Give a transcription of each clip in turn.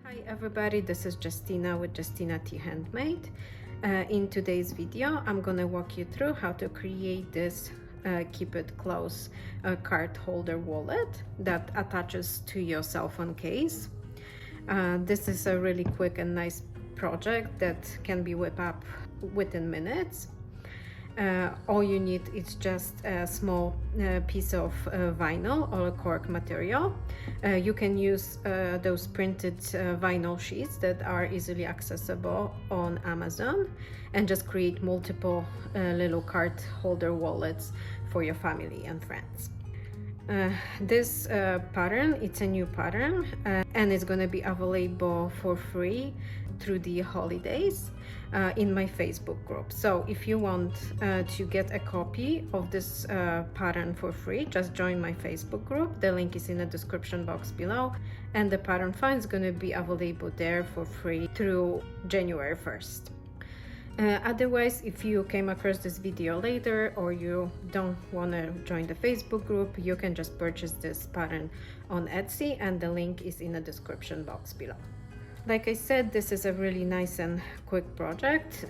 Hi everybody, this is Justina with JustynaTHandMade. In today's video, I'm gonna walk you through how to create this keep it close card holder wallet that attaches to your cell phone case. This is a really quick and nice project that can be whipped up within minutes. All you need is just a small piece of vinyl or cork material. You can use those printed vinyl sheets that are easily accessible on Amazon and just create multiple little card holder wallets for your family and friends. This pattern, it's a new pattern and it's going to be available for free through the holidays in my Facebook group. So if you want to get a copy of this pattern for free, just join my Facebook group. The link is in the description box below, and the pattern file is going to be available there for free through January 1st. Otherwise, if you came across this video later or you don't want to join the Facebook group, you can just purchase this pattern on Etsy, and the link is in the description box below. Like I said, this is a really nice and quick project.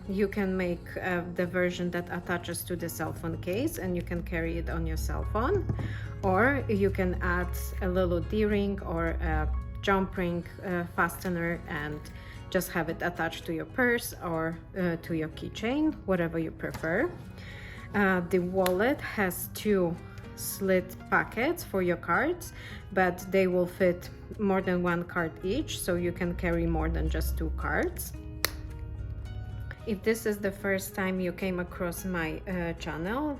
You can make the version that attaches to the cell phone case and you can carry it on your cell phone, or you can add a little D-ring or a jump ring fastener and just have it attached to your purse or to your keychain, whatever you prefer. The wallet has two slit packets for your cards, but they will fit more than one card each, so you can carry more than just two cards. If this is the first time you came across my channel,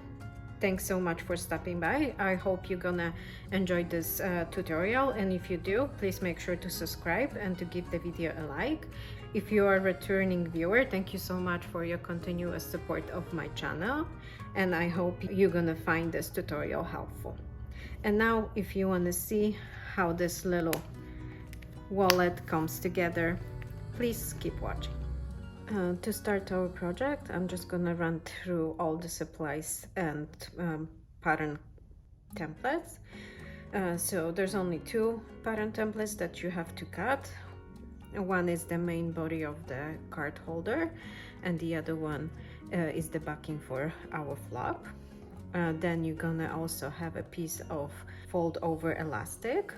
thanks so much for stopping by. I hope you're gonna enjoy this tutorial, and if you do, please make sure to subscribe and to give the video a like. If you are a returning viewer, thank you so much for your continuous support of my channel, and I hope you're gonna find this tutorial helpful. And now, if you want to see how this little wallet comes together, please keep watching. To start our project, I'm just gonna run through all the supplies and pattern templates. So there's only two pattern templates that you have to cut. One is the main body of the card holder, and the other one is the backing for our flap. Then you're gonna also have a piece of fold over elastic.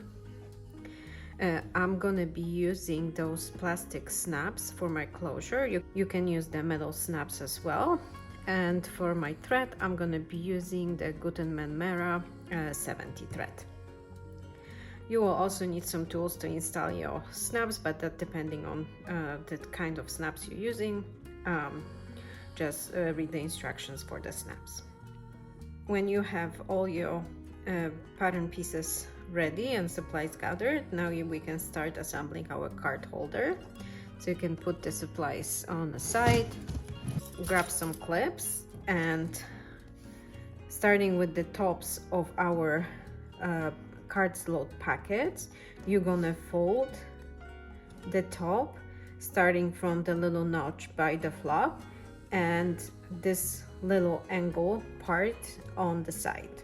I'm gonna be using those plastic snaps for my closure. You can use the metal snaps as well. And for my thread, I'm gonna be using the Gutenberg Mera 70 thread. You will also need some tools to install your snaps, but that depending on the kind of snaps you're using. Just read the instructions for the snaps. When you have all your pattern pieces ready and supplies gathered, now we can start assembling our card holder. So you can put the supplies on the side, grab some clips, and starting with the tops of our card slot packets, you're gonna fold the top starting from the little notch by the flap and this little angle part on the side.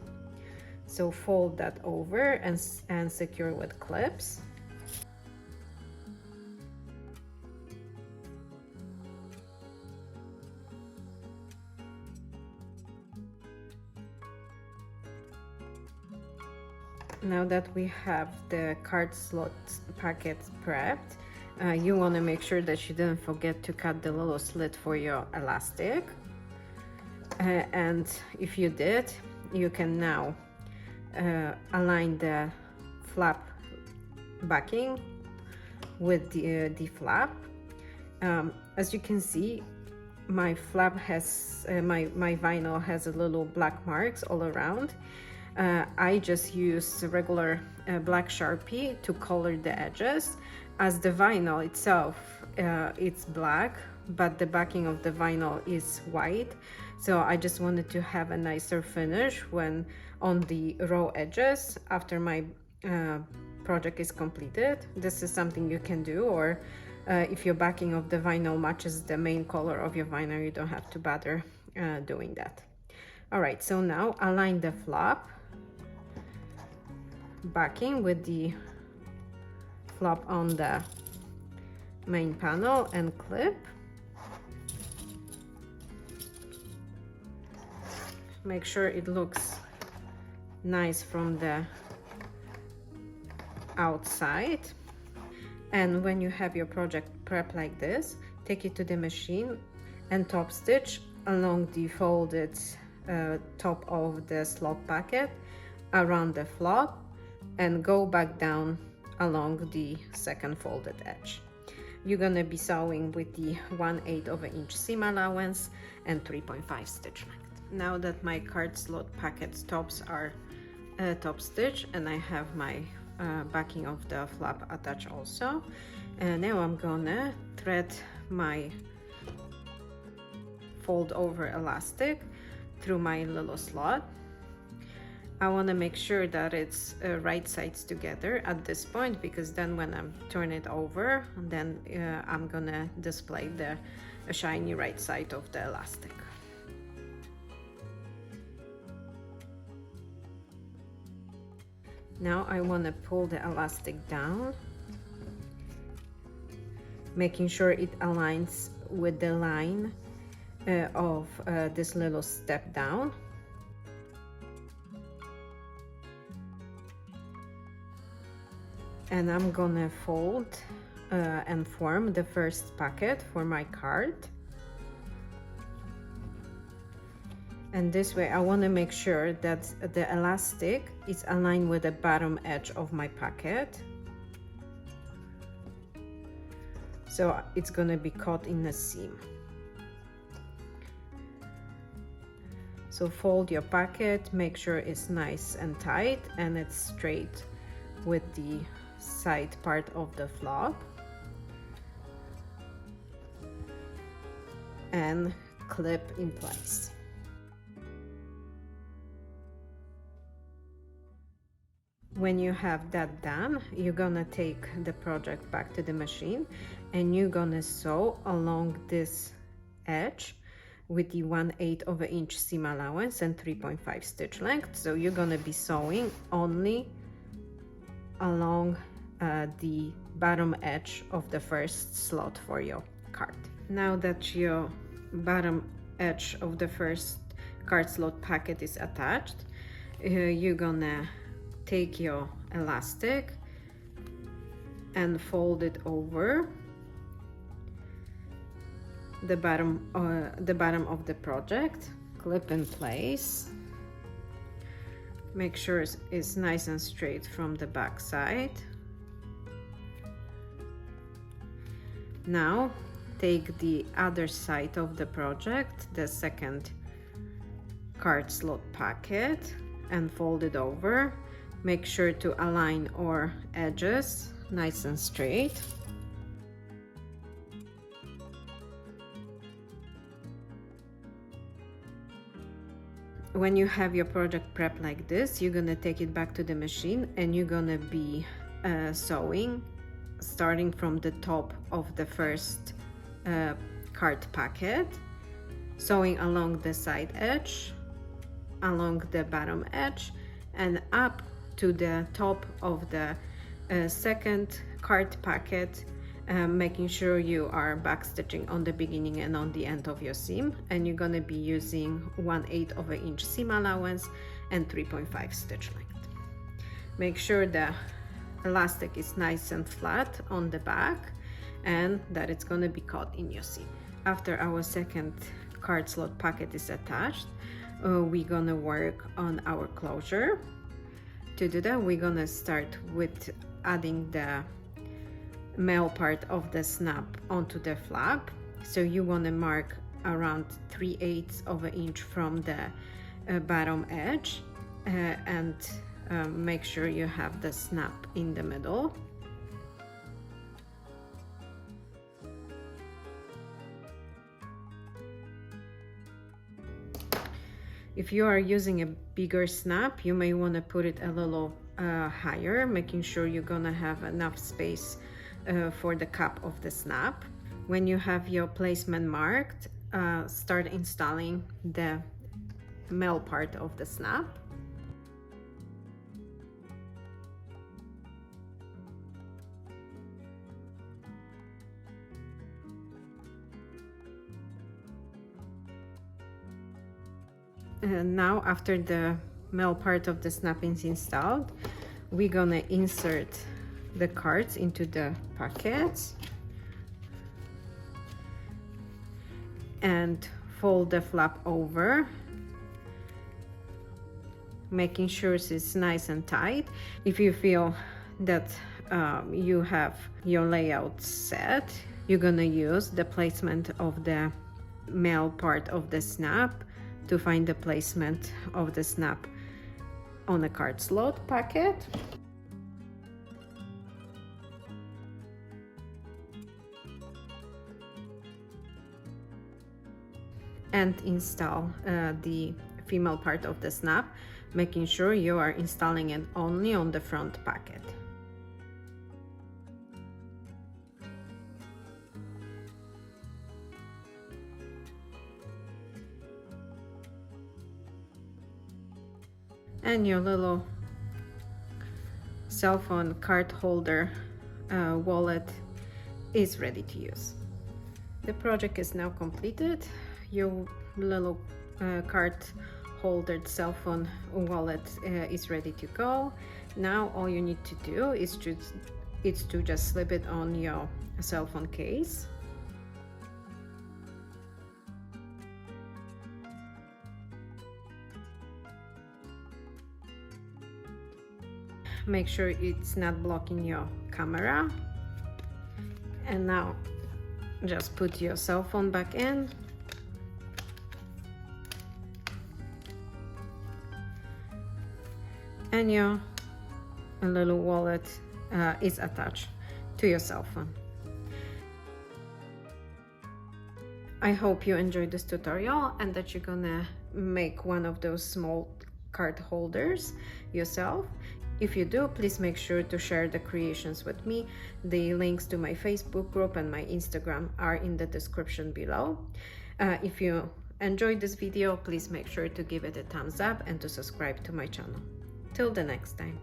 So fold that over and secure with clips. Now that we have the card slot packets prepped, you want to make sure that you didn't forget to cut the little slit for your elastic. And if you did, you can now align the flap backing with the flap. As you can see, my flap has my vinyl has a little black marks all around. I just use regular black Sharpie to color the edges, as the vinyl itself it's black, but the backing of the vinyl is white. So I just wanted to have a nicer finish when on the raw edges after my project is completed. This is something you can do, or if your backing of the vinyl matches the main color of your vinyl, you don't have to bother doing that. All right, so now align the flap backing with the flap on the main panel and clip. Make sure it looks nice from the outside. And when you have your project prep like this, take it to the machine and top stitch along the folded top of the slot packet around the flap and go back down along the second folded edge. You're gonna be sewing with the 1/8 of an inch seam allowance and 3.5 stitch length. Now that my card slot packet tops are top stitch and I have my backing of the flap attached also, and now I'm gonna thread my fold over elastic through my little slot. I want to make sure that it's right sides together at this point, because then when I'm turn it over, then I'm gonna display the shiny right side of the elastic. Now I want to pull the elastic down, making sure it aligns with the line of this little step down. And I'm gonna fold and form the first packet for my card. And this way I want to make sure that the elastic is aligned with the bottom edge of my packet, so it's gonna be caught in the seam. So fold your packet, make sure it's nice and tight and it's straight with the side part of the flap, and clip in place. When you have that done, you're gonna take the project back to the machine and you're gonna sew along this edge with the 1/8 of an inch seam allowance and 3.5 stitch length. So you're gonna be sewing only along the bottom edge of the first slot for your card. Now that your bottom edge of the first card slot packet is attached, you're gonna take your elastic and fold it over the bottom of the project, clip in place. Make sure it's nice and straight from the back side. Now take the other side of the project, the second card slot packet, and fold it over. Make sure to align our edges nice and straight. When you have your project prep like this, you're gonna take it back to the machine and you're gonna be sewing starting from the top of the first card packet, sewing along the side edge, along the bottom edge, and up to the top of the second card packet, making sure you are backstitching on the beginning and on the end of your seam. And you're gonna be using 1/8 of an inch seam allowance and 3.5 stitch length. Make sure the elastic is nice and flat on the back and that it's gonna be caught in your seam. After our second card slot packet is attached, we're gonna work on our closure. To do that, we're gonna start with adding the male part of the snap onto the flap. So you want to mark around 3/8 of an inch from the bottom edge and make sure you have the snap in the middle. If you are using a bigger snap, you may want to put it a little higher, making sure you're gonna have enough space for the cap of the snap. When you have your placement marked, start installing the male part of the snap. Now after the male part of the snap is installed, we're gonna insert the cards into the pockets and fold the flap over, making sure it's nice and tight. If you feel that you have your layout set, you're gonna use the placement of the male part of the snap to find the placement of the snap on a card slot pocket. And install the female part of the snap, making sure you are installing it only on the front pocket. And your little cell phone card holder wallet is ready to use. The project is now completed. Your little card holder cell phone wallet is ready to go. Now all you need to do is to just slip it on your cell phone case. Make sure it's not blocking your camera. And now just put your cell phone back in. And your little wallet is attached to your cell phone. I hope you enjoyed this tutorial and that you're gonna make one of those small card holders yourself. If you do, please make sure to share the creations with me. The links to my Facebook group and my Instagram are in the description below. If you enjoyed this video, please make sure to give it a thumbs up and to subscribe to my channel. Till the next time.